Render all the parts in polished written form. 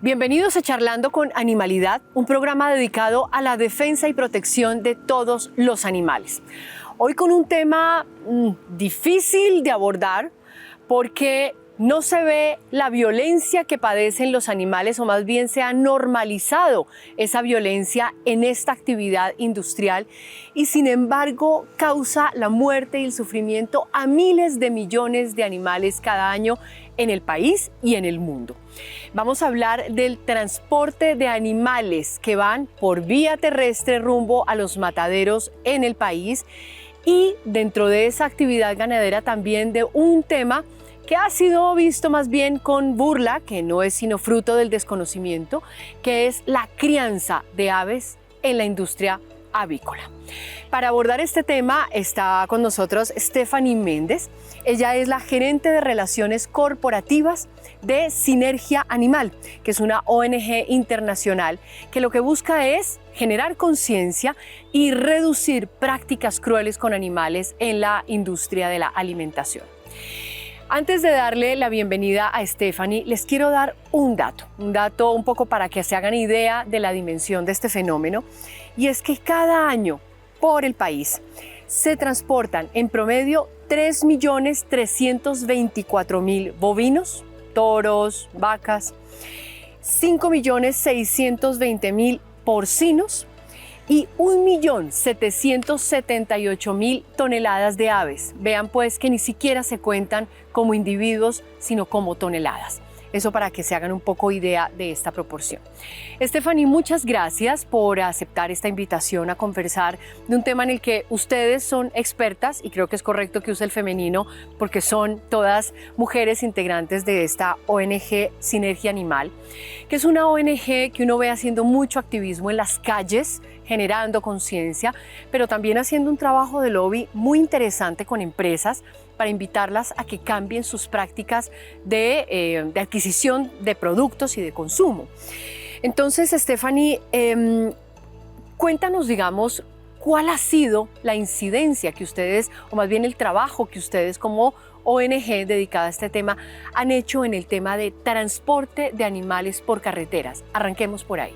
Bienvenidos a Charlando con Animalidad, un programa dedicado a la defensa y protección de todos los animales. Hoy con un tema difícil de abordar porque no se ve la violencia que padecen los animales, o más bien se ha normalizado esa violencia en esta actividad industrial y sin embargo causa la muerte y el sufrimiento a miles de millones de animales cada año en el país y en el mundo. Vamos a hablar del transporte de animales que van por vía terrestre rumbo a los mataderos en el país y dentro de esa actividad ganadera también de un tema que ha sido visto más bien con burla, que no es sino fruto del desconocimiento, que es la crianza de aves en la industria avícola. Para abordar este tema está con nosotros Stephanie Méndez. Ella es la gerente de relaciones corporativas de Sinergia Animal, que es una ONG internacional que lo que busca es generar conciencia y reducir prácticas crueles con animales en la industria de la alimentación. Antes de darle la bienvenida a Stephanie, les quiero dar un dato un poco para que se hagan idea de la dimensión de este fenómeno, y es que cada año por el país se transportan en promedio 3.324.000 bovinos, toros, vacas, 5.620.000 porcinos y 1.778.000 toneladas de aves. Vean pues que ni siquiera se cuentan como individuos, sino como toneladas. Eso para que se hagan un poco idea de esta proporción. Stephanie, muchas gracias por aceptar esta invitación a conversar de un tema en el que ustedes son expertas, y creo que es correcto que use el femenino porque son todas mujeres integrantes de esta ONG Sinergia Animal, que es una ONG que uno ve haciendo mucho activismo en las calles, generando conciencia, pero también haciendo un trabajo de lobby muy interesante con empresas para invitarlas a que cambien sus prácticas de adquisición de productos y de consumo. Entonces, Stephanie, cuéntanos, digamos, cuál ha sido la incidencia que ustedes, o más bien el trabajo que ustedes como ONG dedicada a este tema, han hecho en el tema de transporte de animales por carreteras. Arranquemos por ahí.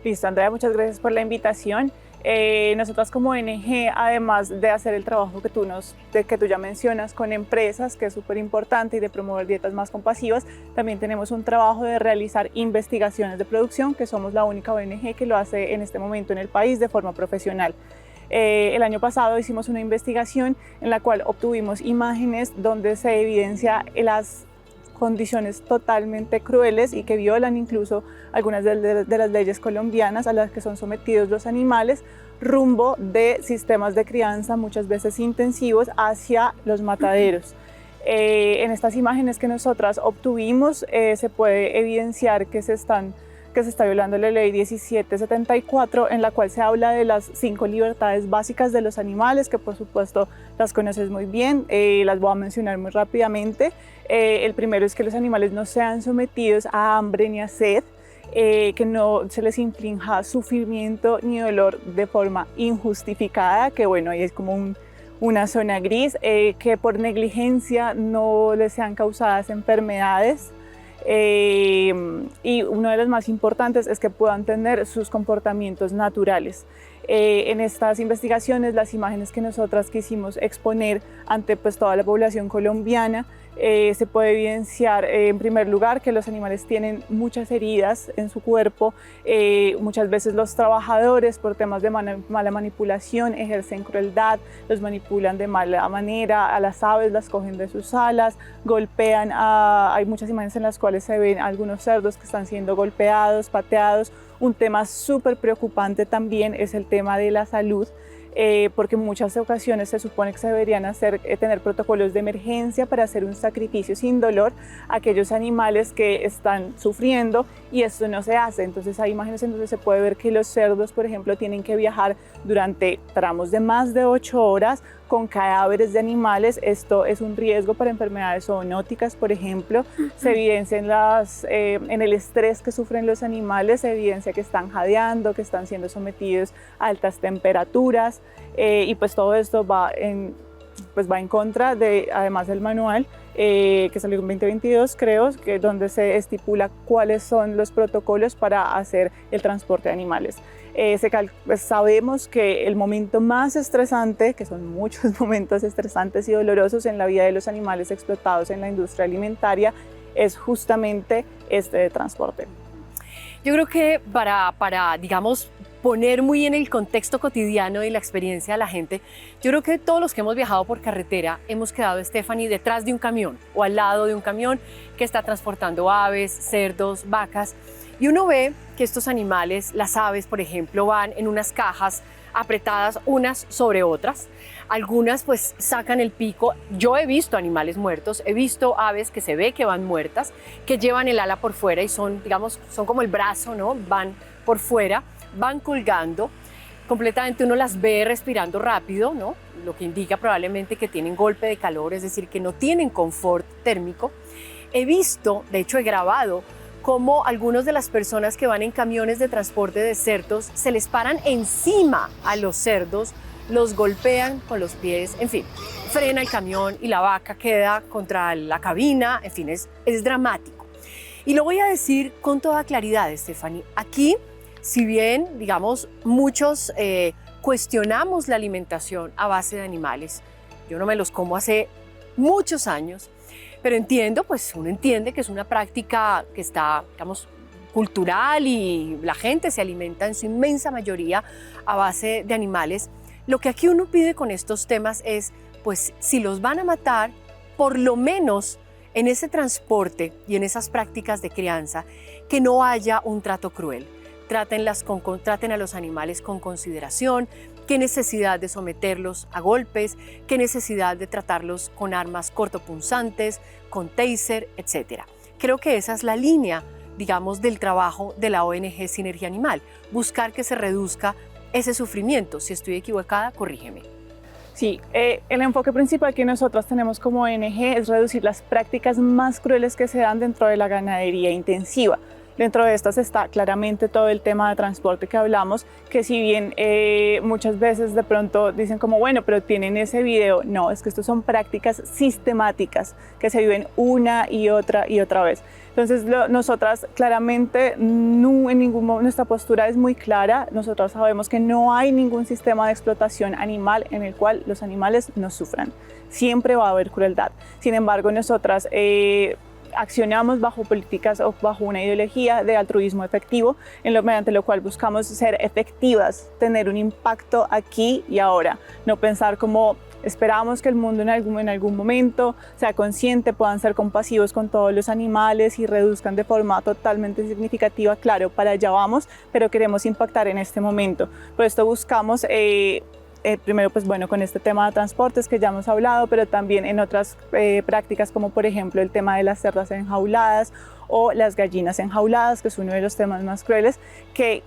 Listo, Andrea, muchas gracias por la invitación. Nosotras como ONG, además de hacer el trabajo que tú ya mencionas con empresas, que es súper importante, y de promover dietas más compasivas, también tenemos un trabajo de realizar investigaciones de producción, que somos la única ONG que lo hace en este momento en el país de forma profesional. El año pasado hicimos una investigación en la cual obtuvimos imágenes donde se evidencia las condiciones totalmente crueles y que violan incluso algunas de las leyes colombianas a las que son sometidos los animales rumbo de sistemas de crianza muchas veces intensivos hacia los mataderos. En estas imágenes que nosotras obtuvimos se puede evidenciar que se está violando la ley 1774, en la cual se habla de las 5 libertades básicas de los animales, que por supuesto las conoces muy bien, las voy a mencionar muy rápidamente. El primero es que los animales no sean sometidos a hambre ni a sed, que no se les inflinja sufrimiento ni dolor de forma injustificada, que bueno, ahí es como una zona gris, que por negligencia no les sean causadas enfermedades, y uno de los más importantes es que puedan tener sus comportamientos naturales. En estas investigaciones, las imágenes que nosotras quisimos exponer ante toda la población colombiana, se puede evidenciar en primer lugar que los animales tienen muchas heridas en su cuerpo. Muchas veces los trabajadores, por temas de mala manipulación, ejercen crueldad, los manipulan de mala manera, a las aves las cogen de sus alas, golpean. Hay muchas imágenes en las cuales se ven algunos cerdos que están siendo golpeados, pateados. Un tema súper preocupante también es el tema de la salud, porque en muchas ocasiones se supone que se deberían tener protocolos de emergencia para hacer un sacrificio sin dolor a aquellos animales que están sufriendo, y esto no se hace. Entonces hay imágenes en donde se puede ver que los cerdos, por ejemplo, tienen que viajar durante tramos de más de 8 horas con cadáveres de animales. Esto es un riesgo para enfermedades zoonóticas, por ejemplo. Se evidencia en el estrés que sufren los animales, se evidencia que están jadeando, que están siendo sometidos a altas temperaturas, y pues todo esto va en contra de, además del manual que salió en 2022, creo, donde se estipula cuáles son los protocolos para hacer el transporte de animales. Sabemos que el momento más estresante, que son muchos momentos estresantes y dolorosos en la vida de los animales explotados en la industria alimentaria, es justamente este de transporte. Yo creo que para digamos, poner muy en el contexto cotidiano y la experiencia de la gente, yo creo que todos los que hemos viajado por carretera hemos quedado, Stephanie, detrás de un camión o al lado de un camión que está transportando aves, cerdos, vacas, y uno ve que estos animales, las aves, por ejemplo, van en unas cajas apretadas unas sobre otras. Algunas pues sacan el pico. Yo he visto animales muertos, he visto aves que se ve que van muertas, que llevan el ala por fuera y son, digamos, son como el brazo, ¿no? Van por fuera, van colgando. Completamente uno las ve respirando rápido, ¿no? Lo que indica probablemente que tienen golpe de calor, es decir, que no tienen confort térmico. He visto, de hecho he grabado, cómo algunas de las personas que van en camiones de transporte de cerdos se les paran encima a los cerdos, los golpean con los pies, en fin, frena el camión y la vaca queda contra la cabina, en fin, es dramático. Y lo voy a decir con toda claridad, Stephanie, aquí, si bien, digamos, muchos cuestionamos la alimentación a base de animales, yo no me los como hace muchos años, pero entiendo, pues uno entiende que es una práctica que está, digamos, cultural y la gente se alimenta en su inmensa mayoría a base de animales. Lo que aquí uno pide con estos temas es, pues si los van a matar, por lo menos en ese transporte y en esas prácticas de crianza, que no haya un trato cruel. Traten a los animales con consideración. Qué necesidad de someterlos a golpes, qué necesidad de tratarlos con armas cortopunzantes, con taser, etc. Creo que esa es la línea, digamos, del trabajo de la ONG Sinergia Animal, buscar que se reduzca ese sufrimiento. Si estoy equivocada, corrígeme. Sí, el enfoque principal que nosotros tenemos como ONG es reducir las prácticas más crueles que se dan dentro de la ganadería intensiva. Dentro de estas está claramente todo el tema de transporte que hablamos, que si bien muchas veces de pronto dicen como, bueno, pero tienen ese video. No, es que estos son prácticas sistemáticas que se viven una y otra vez. Entonces, nosotras claramente, nuestra postura es muy clara. Nosotras sabemos que no hay ningún sistema de explotación animal en el cual los animales no sufran. Siempre va a haber crueldad. Sin embargo, nosotras accionamos bajo políticas o bajo una ideología de altruismo efectivo, mediante lo cual buscamos ser efectivas, tener un impacto aquí y ahora, no pensar como esperamos que el mundo en algún momento sea consciente, puedan ser compasivos con todos los animales y reduzcan de forma totalmente significativa. Claro, para allá vamos, pero queremos impactar en este momento. Por esto buscamos primero, pues bueno, con este tema de transportes que ya hemos hablado, pero también en otras prácticas como por ejemplo el tema de las cerdas enjauladas o las gallinas enjauladas, que es uno de los temas más crueles, que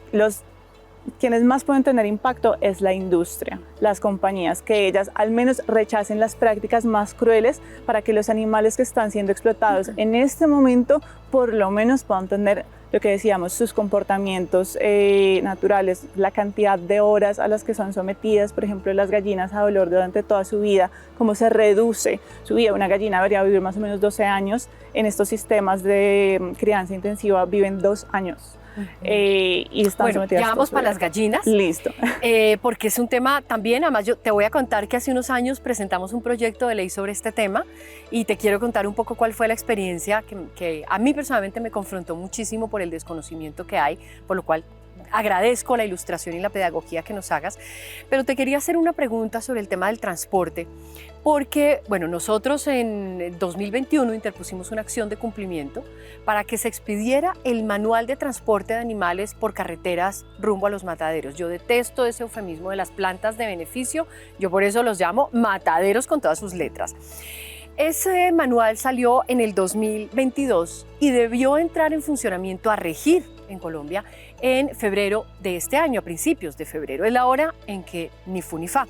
quienes más pueden tener impacto es la industria, las compañías, que ellas al menos rechacen las prácticas más crueles para que los animales que están siendo explotados en este momento por lo menos puedan tener lo que decíamos, sus comportamientos naturales, la cantidad de horas a las que son sometidas, por ejemplo, las gallinas a dolor durante toda su vida, cómo se reduce su vida. Una gallina debería vivir más o menos 12 años, en estos sistemas de crianza intensiva viven 2 años. Y están sometidas. Ya vamos para las gallinas. Listo. Porque es un tema también, además yo te voy a contar que hace unos años presentamos un proyecto de ley sobre este tema y te quiero contar un poco cuál fue la experiencia que a mí personalmente me confrontó muchísimo por el desconocimiento que hay, por lo cual agradezco la ilustración y la pedagogía que nos hagas, pero te quería hacer una pregunta sobre el tema del transporte, porque, bueno, nosotros en 2021 interpusimos una acción de cumplimiento para que se expidiera el manual de transporte de animales por carreteras rumbo a los mataderos. Yo detesto ese eufemismo de las plantas de beneficio, yo por eso los llamo mataderos con todas sus letras. Ese manual salió en el 2022 y debió entrar en funcionamiento a regir en Colombia en febrero de este año, a principios de febrero. Es la hora en que ni fu ni fa.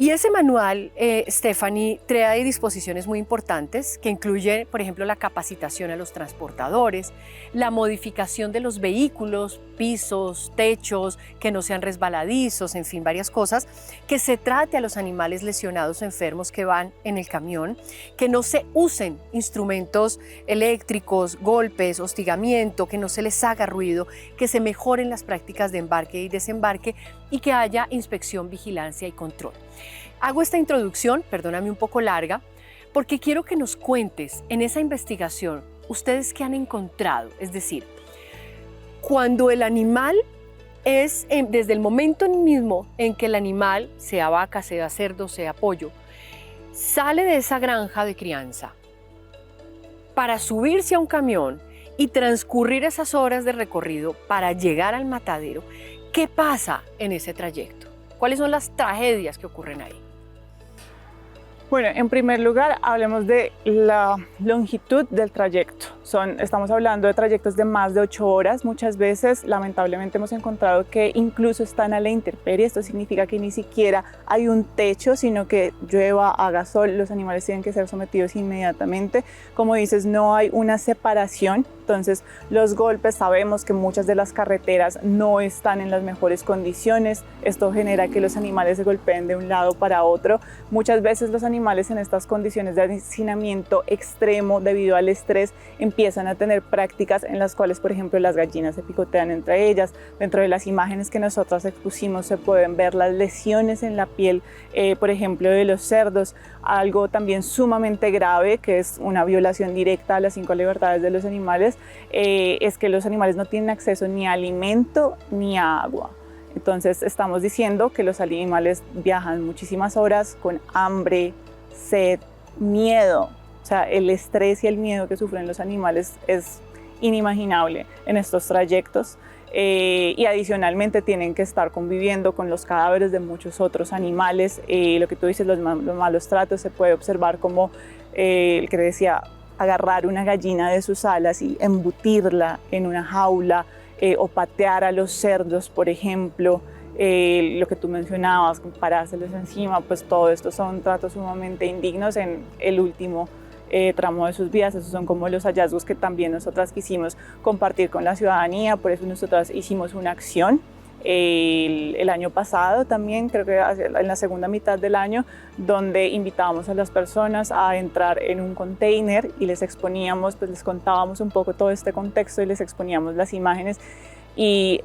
Y ese manual, Stephanie, trae disposiciones muy importantes que incluyen, por ejemplo, la capacitación a los transportadores, la modificación de los vehículos, pisos, techos, que no sean resbaladizos, en fin, varias cosas, que se trate a los animales lesionados o enfermos que van en el camión, que no se usen instrumentos eléctricos, golpes, hostigamiento, que no se les haga ruido, que se mejoren las prácticas de embarque y desembarque y que haya inspección, vigilancia y control. Hago esta introducción, perdóname un poco larga, porque quiero que nos cuentes en esa investigación, ustedes qué han encontrado, es decir, cuando el animal es, desde el momento mismo en que el animal, sea vaca, sea cerdo, sea pollo, sale de esa granja de crianza para subirse a un camión y transcurrir esas horas de recorrido para llegar al matadero, ¿qué pasa en ese trayecto? ¿Cuáles son las tragedias que ocurren ahí? Bueno, en primer lugar, hablemos de la longitud del trayecto. Estamos hablando de trayectos de más de 8 horas. Muchas veces, lamentablemente, hemos encontrado que incluso están a la intemperie. Esto significa que ni siquiera hay un techo, sino que llueva, haga sol, los animales tienen que ser sometidos inmediatamente. Como dices, no hay una separación. Entonces, los golpes, sabemos que muchas de las carreteras no están en las mejores condiciones. Esto genera que los animales se golpeen de un lado para otro. Muchas veces los animales en estas condiciones de hacinamiento extremo debido al estrés empiezan a tener prácticas en las cuales, por ejemplo, las gallinas se picotean entre ellas. Dentro de las imágenes que nosotros expusimos se pueden ver las lesiones en la piel, por ejemplo, de los cerdos. Algo también sumamente grave, que es una violación directa a las 5 libertades de los animales, es que los animales no tienen acceso ni a alimento ni a agua. Entonces estamos diciendo que los animales viajan muchísimas horas con hambre, sed, miedo. O sea, el estrés y el miedo que sufren los animales es inimaginable en estos trayectos. Y adicionalmente tienen que estar conviviendo con los cadáveres de muchos otros animales. Lo que tú dices, los malos tratos, se puede observar como el que decía, agarrar una gallina de sus alas y embutirla en una jaula, o patear a los cerdos, por ejemplo, lo que tú mencionabas, parárselos encima, pues todo esto son tratos sumamente indignos en el último tramo de sus vidas. Esos son como los hallazgos que también nosotras quisimos compartir con la ciudadanía. Por eso nosotras hicimos una acción el año pasado también, creo que en la segunda mitad del año, donde invitábamos a las personas a entrar en un container y les exponíamos, pues les contábamos un poco todo este contexto y les exponíamos las imágenes. Y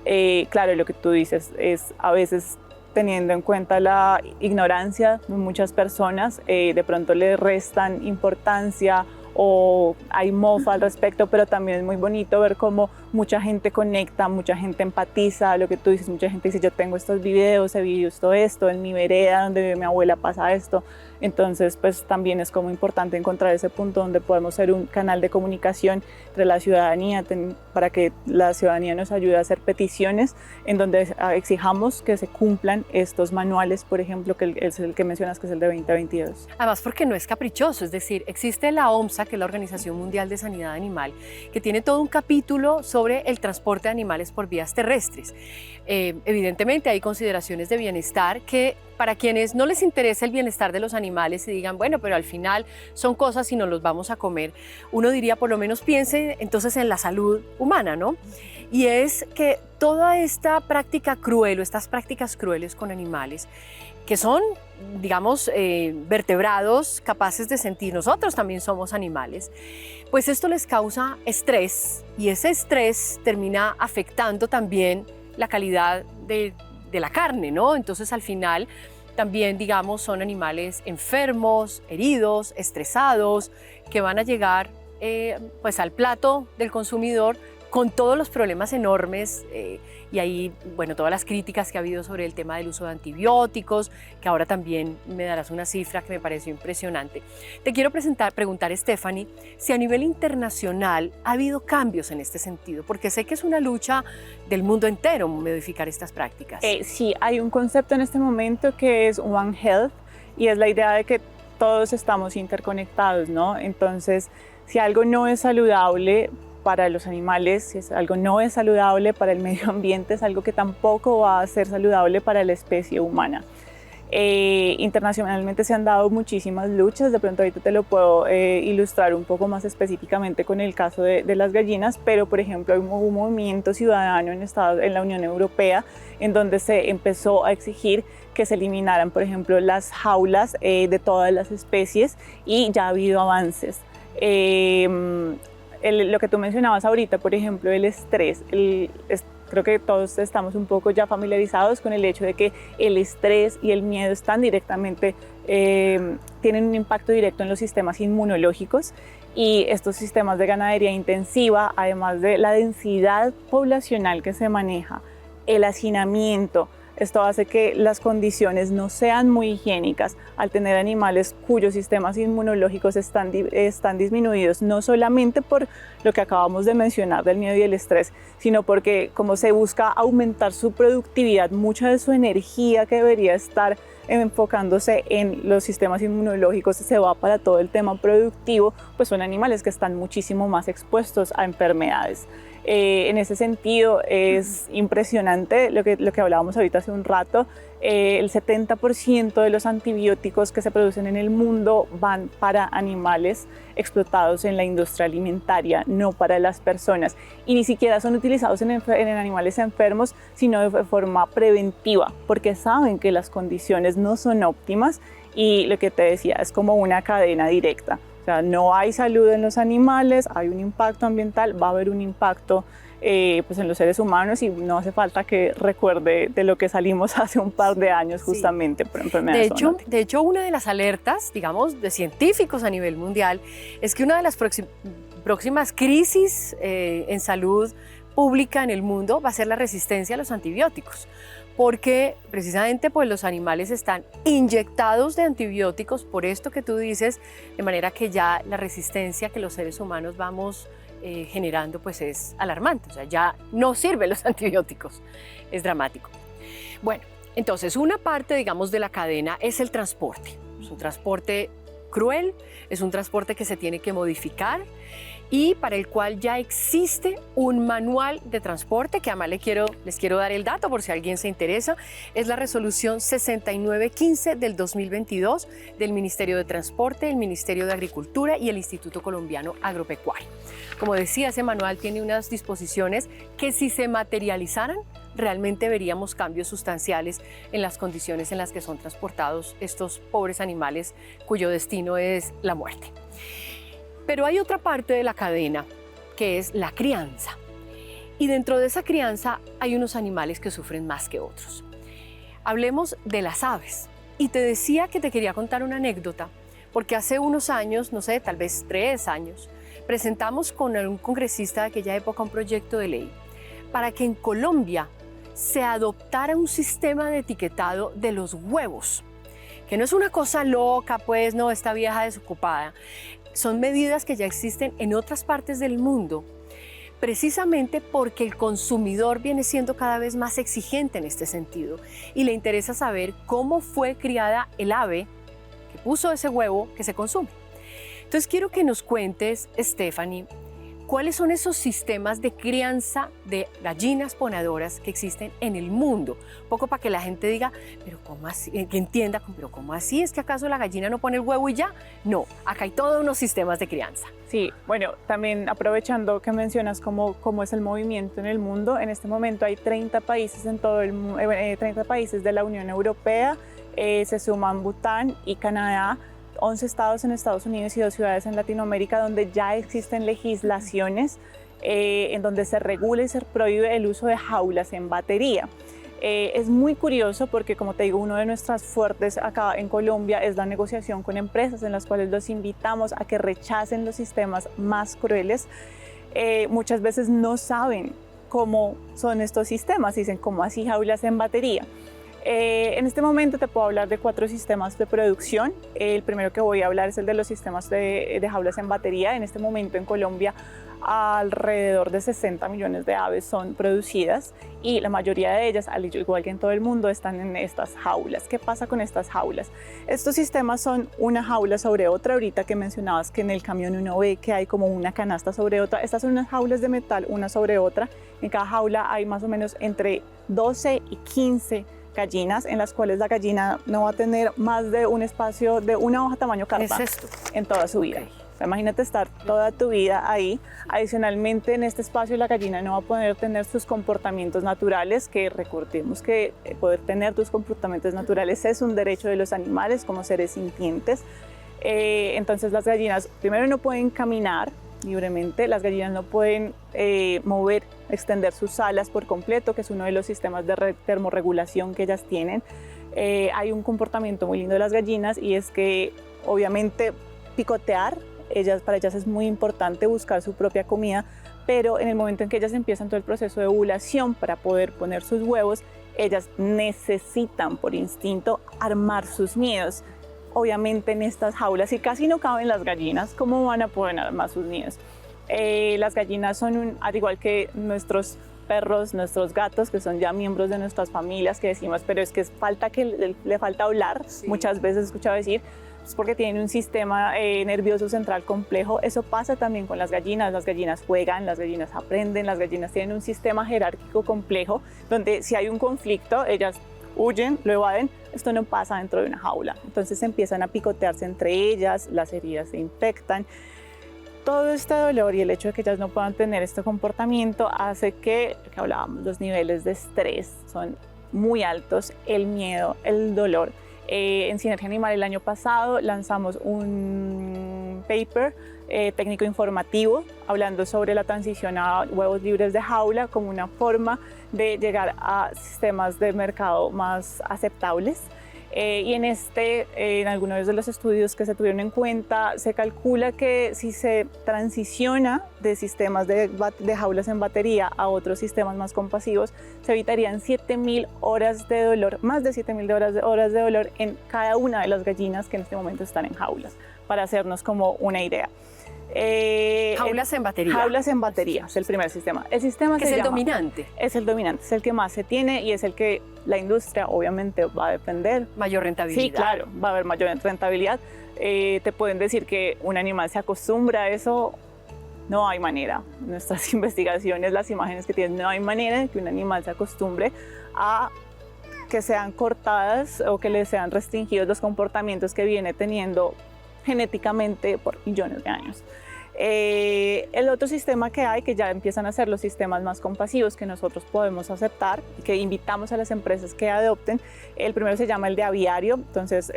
claro, lo que tú dices es a veces, teniendo en cuenta la ignorancia de muchas personas, de pronto le restan importancia o hay mofa al respecto, pero también es muy bonito ver cómo mucha gente conecta, mucha gente empatiza. Lo que tú dices, mucha gente dice, yo tengo estos videos, he visto esto, en mi vereda donde vive mi abuela pasa esto. Entonces, pues también es como importante encontrar ese punto donde podemos ser un canal de comunicación entre la ciudadanía, para que la ciudadanía nos ayude a hacer peticiones en donde exijamos que se cumplan estos manuales, por ejemplo, que es el que mencionas, que es el de 2022. Además, porque no es caprichoso, es decir, existe la OMSA, que es la Organización Mundial de Sanidad Animal, que tiene todo un capítulo sobre el transporte de animales por vías terrestres. Evidentemente hay consideraciones de bienestar que, para quienes no les interesa el bienestar de los animales y digan, bueno, pero al final son cosas y nos los vamos a comer, uno diría, por lo menos piense entonces en la salud humana, ¿no? Y es que toda esta práctica cruel o estas prácticas crueles con animales, que son, digamos, vertebrados capaces de sentir, nosotros también somos animales, pues esto les causa estrés y ese estrés termina afectando también la calidad de la carne, ¿no? Entonces al final también, digamos, son animales enfermos, heridos, estresados, que van a llegar pues al plato del consumidor con todos los problemas enormes y ahí, bueno, todas las críticas que ha habido sobre el tema del uso de antibióticos, que ahora también me darás una cifra que me pareció impresionante. Te quiero preguntar, Stephanie, si a nivel internacional ha habido cambios en este sentido, porque sé que es una lucha del mundo entero modificar estas prácticas. Sí, hay un concepto en este momento que es One Health, y es la idea de que todos estamos interconectados, ¿no? Entonces, si algo no es saludable para los animales, si es algo no es saludable para el medio ambiente, es algo que tampoco va a ser saludable para la especie humana. Internacionalmente se han dado muchísimas luchas, de pronto ahorita te lo puedo ilustrar un poco más específicamente con el caso de las gallinas, pero por ejemplo hay un movimiento ciudadano en la Unión Europea en donde se empezó a exigir que se eliminaran, por ejemplo, las jaulas de todas las especies, y ya ha habido avances. Lo que tú mencionabas ahorita, por ejemplo, el estrés, creo que todos estamos un poco ya familiarizados con el hecho de que el estrés y el miedo están directamente, tienen un impacto directo en los sistemas inmunológicos, y estos sistemas de ganadería intensiva, además de la densidad poblacional que se maneja, el hacinamiento, esto hace que las condiciones no sean muy higiénicas al tener animales cuyos sistemas inmunológicos están disminuidos, no solamente por lo que acabamos de mencionar del miedo y el estrés, sino porque como se busca aumentar su productividad, mucha de su energía que debería estar enfocándose en los sistemas inmunológicos se va para todo el tema productivo, pues son animales que están muchísimo más expuestos a enfermedades. En ese sentido es impresionante lo que hablábamos ahorita hace un rato. El 70% de los antibióticos que se producen en el mundo van para animales explotados en la industria alimentaria, no para las personas, y ni siquiera son utilizados en animales enfermos, sino de forma preventiva, porque saben que las condiciones no son óptimas, y lo que te decía, es como una cadena directa. O sea, no hay salud en los animales, hay un impacto ambiental, va a haber un impacto pues en los seres humanos, y no hace falta que recuerde de lo que salimos hace un par de años justamente por enfermedades zoonóticas. De hecho, una de las alertas, digamos, de científicos a nivel mundial es que una de las próximas crisis en salud pública en el mundo va a ser la resistencia a los antibióticos, porque precisamente pues, los animales están inyectados de antibióticos por esto que tú dices, de manera que ya la resistencia que los seres humanos vamos generando pues es alarmante, o sea, ya no sirven los antibióticos, es dramático. Bueno, entonces una parte, digamos, de la cadena es el transporte. Es un transporte cruel, es un transporte que se tiene que modificar y para el cual ya existe un manual de transporte, que además les quiero dar el dato por si alguien se interesa. Es la resolución 6915 del 2022 del Ministerio de Transporte, el Ministerio de Agricultura y el Instituto Colombiano Agropecuario. Como decía, ese manual tiene unas disposiciones que si se materializaran, realmente veríamos cambios sustanciales en las condiciones en las que son transportados estos pobres animales cuyo destino es la muerte. Pero hay otra parte de la cadena que es la crianza. Y dentro de esa crianza hay unos animales que sufren más que otros. Hablemos de las aves. Y te decía que te quería contar una anécdota, porque hace unos años, no sé, tal vez 3 años, presentamos con un congresista de aquella época un proyecto de ley para que en Colombia se adoptara un sistema de etiquetado de los huevos, que no es una cosa loca, pues no, esta vieja desocupada. Son medidas que ya existen en otras partes del mundo, precisamente porque el consumidor viene siendo cada vez más exigente en este sentido y le interesa saber cómo fue criada el ave que puso ese huevo que se consume. Entonces quiero que nos cuentes, Stephanie, ¿cuáles son esos sistemas de crianza de gallinas ponedoras que existen en el mundo? Un poco para que la gente diga, pero ¿cómo así? Que entienda, pero ¿cómo así? ¿Es que acaso la gallina no pone el huevo y ya? No, acá hay todos unos sistemas de crianza. Sí, bueno, también aprovechando que mencionas cómo es el movimiento en el mundo, en este momento hay 30 países en todo 30 países de la Unión Europea, se suman Bután y Canadá, 11 estados en Estados Unidos y 2 ciudades en Latinoamérica donde ya existen legislaciones en donde se regula y se prohíbe el uso de jaulas en batería. Es muy curioso porque, como te digo, uno de nuestras fuertes acá en Colombia es la negociación con empresas en las cuales los invitamos a que rechacen los sistemas más crueles. Muchas veces no saben cómo son estos sistemas, dicen, ¿cómo así jaulas en batería? En este momento te puedo hablar de 4 sistemas de producción. El primero que voy a hablar es el de los sistemas de jaulas en batería. En este momento en Colombia alrededor de 60 millones de aves son producidas y la mayoría de ellas, al igual que en todo el mundo, están en estas jaulas. ¿Qué pasa con estas jaulas? Estos sistemas son una jaula sobre otra. Ahorita que mencionabas que en el camión uno ve que hay como una canasta sobre otra. Estas son unas jaulas de metal, una sobre otra. En cada jaula hay más o menos entre 12 y 15 gallinas en las cuales la gallina no va a tener más de un espacio de una hoja tamaño carpa en toda su vida. Okay. O sea, imagínate estar toda tu vida ahí. Adicionalmente, en este espacio la gallina no va a poder tener sus comportamientos naturales, que recordemos que poder tener tus comportamientos naturales es un derecho de los animales como seres sintientes. Entonces las gallinas primero no pueden caminar libremente, las gallinas no pueden mover, extender sus alas por completo, que es uno de los sistemas de termorregulación que ellas tienen. Hay un comportamiento muy lindo de las gallinas y es que obviamente picotear, para ellas es muy importante buscar su propia comida, pero en el momento en que ellas empiezan todo el proceso de ovulación para poder poner sus huevos, ellas necesitan por instinto armar sus nidos. Obviamente en estas jaulas, si casi no caben las gallinas, ¿cómo van a poder armar sus nidos? Las gallinas son, al igual que nuestros perros, nuestros gatos, que son ya miembros de nuestras familias, que decimos, pero es que le falta hablar, sí. Muchas veces he escuchado decir, es porque tienen un sistema nervioso central complejo. Eso pasa también con las gallinas juegan, las gallinas aprenden, las gallinas tienen un sistema jerárquico complejo, donde si hay un conflicto, ellas huyen, lo evaden. Esto no pasa dentro de una jaula. Entonces empiezan a picotearse entre ellas, las heridas se infectan. Todo este dolor y el hecho de que ellas no puedan tener este comportamiento hace que hablábamos, los niveles de estrés son muy altos, el miedo, el dolor. En Sinergia Animal el año pasado lanzamos un paper técnico informativo hablando sobre la transición a huevos libres de jaula como una forma de llegar a sistemas de mercado más aceptables. Y en algunos de los estudios que se tuvieron en cuenta, se calcula que si se transiciona de sistemas de jaulas en batería a otros sistemas más compasivos, se evitarían 7.000 horas de dolor, más de 7.000 horas de dolor en cada una de las gallinas que en este momento están en jaulas, para hacernos como una idea. Jaulas en batería. Jaulas en batería, es el primer sistema. El sistema que es el dominante. Es el dominante, es el que más se tiene y es el que la industria obviamente va a depender. Mayor rentabilidad. Sí, claro, va a haber mayor rentabilidad. Te pueden decir que un animal se acostumbra a eso. No hay manera. Nuestras investigaciones, las imágenes que tienen, no hay manera de que un animal se acostumbre a que sean cortadas o que le sean restringidos los comportamientos que viene teniendo genéticamente por millones de años. El otro sistema que hay, que ya empiezan a ser los sistemas más compasivos que nosotros podemos aceptar y que invitamos a las empresas que adopten, el primero se llama el de aviario. Entonces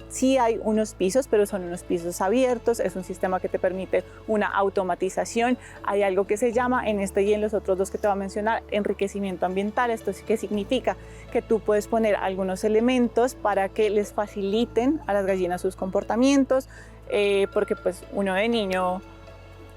sí hay unos pisos, pero son unos pisos abiertos, es un sistema que te permite una automatización. Hay algo que se llama, en este y en los otros dos que te voy a mencionar, enriquecimiento ambiental. Esto sí que significa que tú puedes poner algunos elementos para que les faciliten a las gallinas sus comportamientos, porque pues uno de niño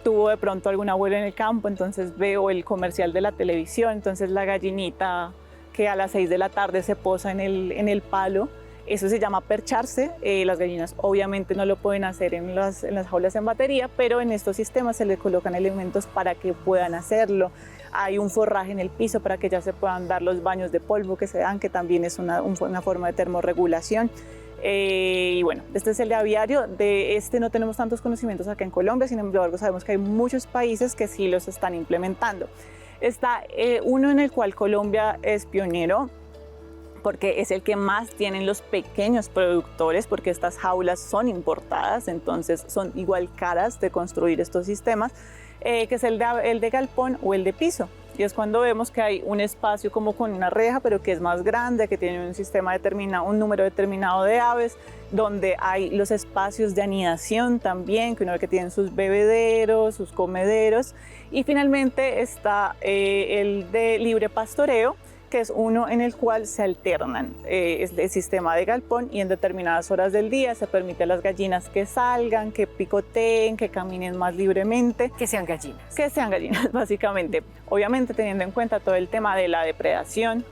tuvo de pronto algún abuelo en el campo, entonces veo el comercial de la televisión, entonces la gallinita que a las 6 de la tarde se posa en el palo, eso se llama percharse. Las gallinas obviamente no lo pueden hacer en las jaulas en batería, pero en estos sistemas se le colocan elementos para que puedan hacerlo. Hay un forraje en el piso para que ya se puedan dar los baños de polvo que se dan, que también es una forma de termorregulación. Y bueno, este es el de aviario. De este no tenemos tantos conocimientos acá en Colombia, sin embargo sabemos que hay muchos países que sí los están implementando. Está uno en el cual Colombia es pionero, porque es el que más tienen los pequeños productores, porque estas jaulas son importadas, entonces son igual caras de construir estos sistemas, que es el de galpón o el de piso. Y es cuando vemos que hay un espacio como con una reja, pero que es más grande, que tiene un sistema determinado, un número determinado de aves, donde hay los espacios de anidación también, que uno ve que tienen sus bebederos, sus comederos. Y finalmente está el de libre pastoreo, que es uno en el cual se alternan el sistema de galpón y en determinadas horas del día se permite a las gallinas que salgan, que picoteen, que caminen más libremente. Que sean gallinas. Que sean gallinas, básicamente. Obviamente teniendo en cuenta todo el tema de la depredación.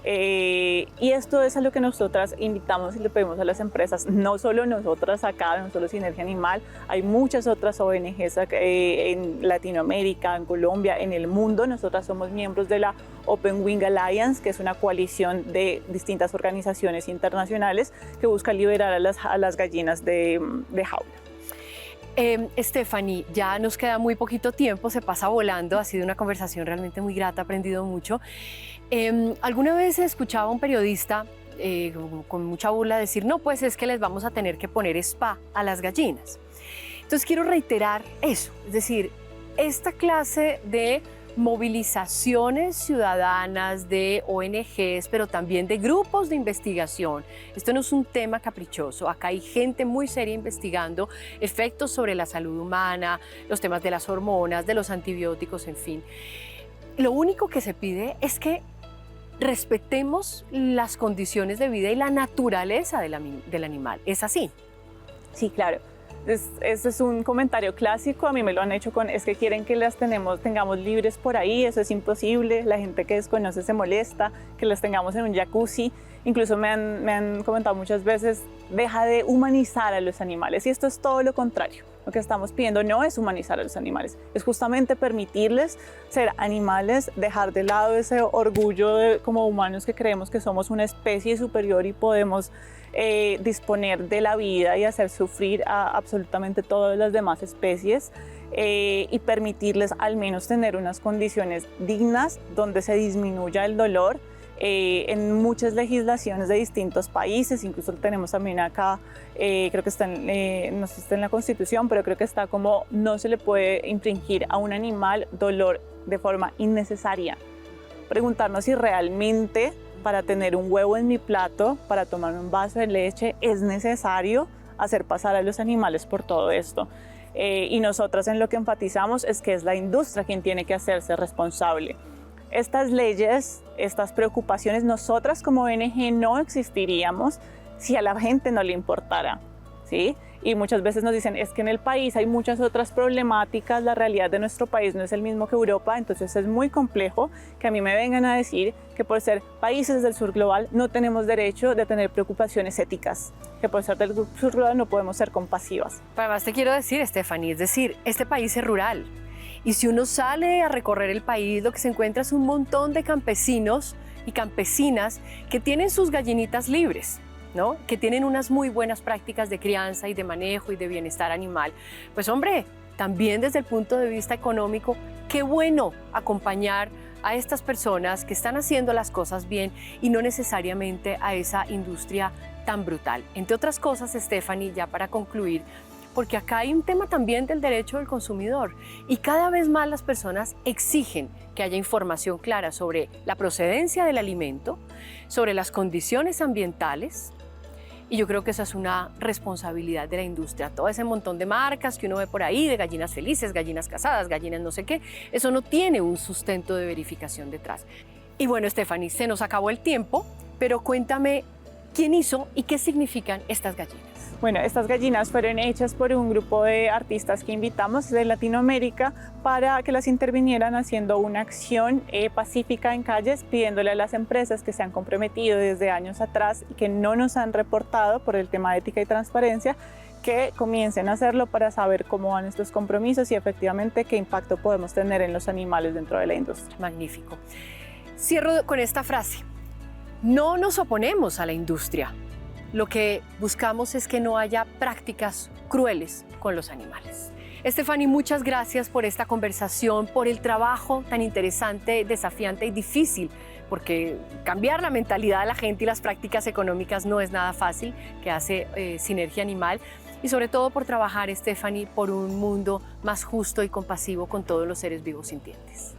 Y esto es a lo que nosotras invitamos y le pedimos a las empresas, no solo nosotras acá, no solo Sinergia Animal, hay muchas otras ONGs en Latinoamérica, en Colombia, en el mundo. Nosotras somos miembros de la Open Wing Alliance, que es una coalición de distintas organizaciones internacionales que busca liberar a las gallinas de jaula. Stephanie, ya nos queda muy poquito tiempo, se pasa volando, ha sido una conversación realmente muy grata, he aprendido mucho. Alguna vez escuchaba a un periodista con mucha burla decir, no, pues es que les vamos a tener que poner spa a las gallinas. Entonces quiero reiterar eso, es decir, esta clase de movilizaciones ciudadanas de ONGs, pero también de grupos de investigación. Esto no es un tema caprichoso, acá hay gente muy seria investigando efectos sobre la salud humana, los temas de las hormonas, de los antibióticos, en fin. Lo único que se pide es que respetemos las condiciones de vida y la naturaleza del animal. ¿Es así? Sí, claro. Ese es un comentario clásico, a mí me lo han hecho con, es que quieren que las tengamos libres por ahí, eso es imposible, la gente que desconoce se molesta, que las tengamos en un jacuzzi, incluso me han comentado muchas veces, deja de humanizar a los animales, y esto es todo lo contrario. Lo que estamos pidiendo no es humanizar a los animales, es justamente permitirles ser animales, dejar de lado ese orgullo como humanos que creemos que somos una especie superior y podemos disponer de la vida y hacer sufrir a absolutamente todas las demás especies y permitirles al menos tener unas condiciones dignas donde se disminuya el dolor. En muchas legislaciones de distintos países, incluso tenemos también acá, creo que está no sé si está en la Constitución, pero creo que está como no se le puede infringir a un animal dolor de forma innecesaria. Preguntarnos si realmente para tener un huevo en mi plato, para tomar un vaso de leche, es necesario hacer pasar a los animales por todo esto. Y nosotras en lo que enfatizamos es que es la industria quien tiene que hacerse responsable. Estas leyes, estas preocupaciones, nosotras como ONG no existiríamos si a la gente no le importara, ¿sí? Y muchas veces nos dicen, es que en el país hay muchas otras problemáticas, la realidad de nuestro país no es el mismo que Europa, entonces es muy complejo que a mí me vengan a decir que por ser países del sur global no tenemos derecho de tener preocupaciones éticas, que por ser del sur global no podemos ser compasivas. Además te quiero decir, Stephanie, es decir, este país es rural. Y si uno sale a recorrer el país, lo que se encuentra es un montón de campesinos y campesinas que tienen sus gallinitas libres, ¿no? Que tienen unas muy buenas prácticas de crianza y de manejo y de bienestar animal. Pues hombre, también desde el punto de vista económico, qué bueno acompañar a estas personas que están haciendo las cosas bien y no necesariamente a esa industria tan brutal. Entre otras cosas, Stephanie, ya para concluir, porque acá hay un tema también del derecho del consumidor y cada vez más las personas exigen que haya información clara sobre la procedencia del alimento, sobre las condiciones ambientales, y yo creo que esa es una responsabilidad de la industria. Todo ese montón de marcas que uno ve por ahí, de gallinas felices, gallinas casadas, gallinas no sé qué, eso no tiene un sustento de verificación detrás. Y bueno, Stephanie, se nos acabó el tiempo, pero cuéntame quién hizo y qué significan estas gallinas. Bueno, estas gallinas fueron hechas por un grupo de artistas que invitamos de Latinoamérica para que las intervinieran haciendo una acción pacífica en calles, pidiéndole a las empresas que se han comprometido desde años atrás y que no nos han reportado por el tema de ética y transparencia, que comiencen a hacerlo para saber cómo van estos compromisos y efectivamente qué impacto podemos tener en los animales dentro de la industria. Magnífico. Cierro con esta frase. No nos oponemos a la industria. Lo que buscamos es que no haya prácticas crueles con los animales. Stephanie, muchas gracias por esta conversación, por el trabajo tan interesante, desafiante y difícil, porque cambiar la mentalidad de la gente y las prácticas económicas no es nada fácil, que hace Sinergia Animal, y sobre todo por trabajar, Stephanie, por un mundo más justo y compasivo con todos los seres vivos sintientes.